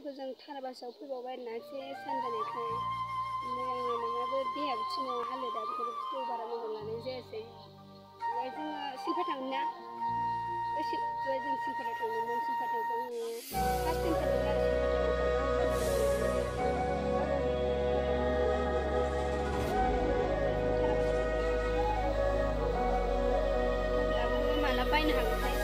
लोगोफोरखौ जों थाराबासाव फैबावबाय आरोना एसे सानजानायखाय ओमफ्राय आंना नङाबो देहाबो थिनो हालोदा बेखौनो भिडिअ बारा मोजां लानाय जायासै ओमफ्राय जोङो सिलफार थाङो ना जों सिलफाराव थांदोंमोन सिलफारावबो आङो फार्स्ट टाइम थांदों आरो सिलफाराव माला बायनो हागोनथाय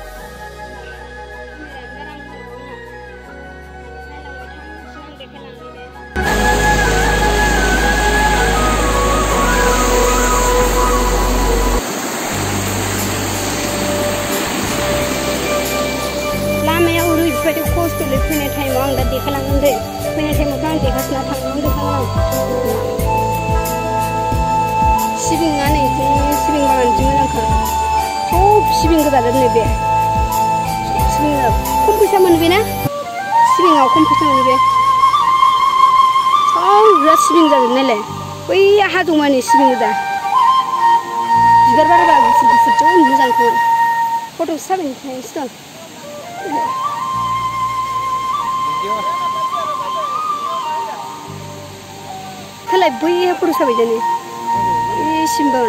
फैनाय टाइमाव आं दा देखायलांगोन दे फैनाय टाइमावथ' आं देखासिना थांनानै देखायलांगोन सिबिङा नै सिबिं बागान जि मोजांखा सब सिबिं गोजाजोब नै बे सिबिङा खम फैसा मोनो बे ना सिबिङाव खम फैसा मोनो बे सब बिराद सिबिं जाजोबनायलाय बैया हाजोमानि सिबिं गोजा बिबार बारबा गुफुर गुफुर जौ मोजांखौमोन फट'सो साबायनोसै Kalai boy apa rusak aja nih? Ini simbol.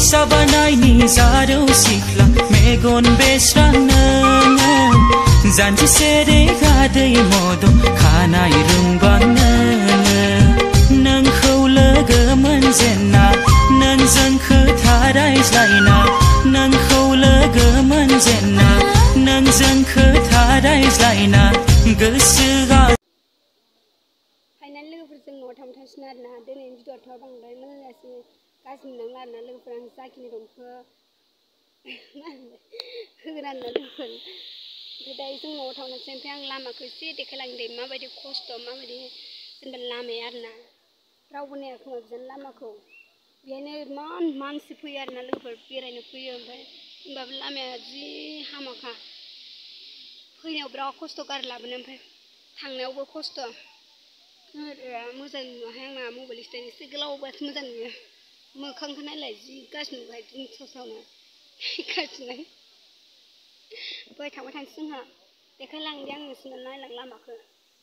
Sabanai ni zaro sikla megon besrana janji sere gadai modo khanai rungbana nang khowlaga manjena nang jang khotha raizlaina nang khowlaga manjena nang jang khotha raizlaina gosoga final लोगोफोरजों न'आव थांगासिनो आरोना दिनैनि भिडिअ'आथ' बांद्राय मोजां जायासै गाज्रि मोनदों आरोना लोगोफोर आं जाखिनि दंखो होगोन आरोना लोगोफोर ओमफ्राय दायो जों न'आव थांनोसै ओमफ्राय आं लामाखौ एसे देखायलांदों माबायदि खस्थ' माबायदि जेनेबा लामाया आरोना रावबो नाया खोमा बिदिनो लामाखौ बेहायनो इमान मानसि फैयो आरोना लोगोफोर बेरायनो फैयो ओमफ्राय होमबाबो लामाया जि हामाखा फैनायाव बिराद खस्थ' गारि लाबोनो ओमफ्राय थांनायावबो खस्थ' मोजां नुवाहाय आंना मबाइल स्टेन्ड एसे गोलावबासो मोजां नुयो मोखांखौ नायलाय जि गाज्रि नुबाय दिन्थावनो गाज्रिनाय दहाय थांबाय थांसै जोंहा देखायलांदे आं नोंसोरनो नायलां लामाखौ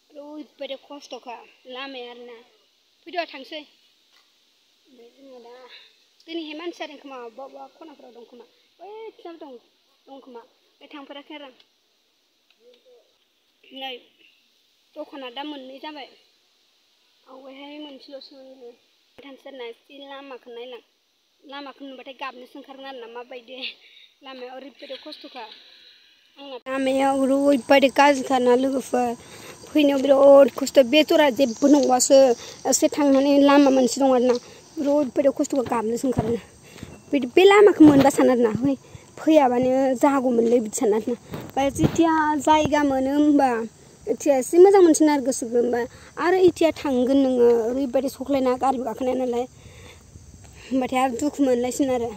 ओरैबायदि खस्थ'खा लामाया आरोना फैदो थांसै ओमफ्राय जोङो दा दिनैहाय मानसि जादों खोमा अबेबा अबेबा खनाफोराव दं खोमा बैथिंजाय दं खोमा बे थांफेराखै आरो आं नै दखाना दा मोननै जाबाय आवगायहाय मोनसेल'सो मोनो थांसै आरोना एसे लामाखौ नायलां लामाखौ नुबाथाय गाबनोसो ओंखारो आरोना माबायदि लामाया ओरैबायदि खस्थ'खा आंना लामाया ओरैबायदि गाज्रिथारना लोगोफोर फैनायाव बिराद खस्थ' बे जरा जेबो नंबासो एसे थांनानै लामा मोनसे दं आरोना ओरैबायदि खस्थ'खौ गाबनोसो ओंखारो बे लामाखौ मोनबा सानो आरोना फैयाबानो जागौमोनलै बिदि सानो आरोना ओमफ्राय जेथिया जायगा मोनो होमबा एथिया एसे मोजां मोनसिन आरो गोसोखौ होमबा आरो एथिया थांगोन नोङो ओरैबायदि सख्लायना गारिबो गाखोनाय नालाय होमबाथाय आरो दुखु मोनलायसिन आरो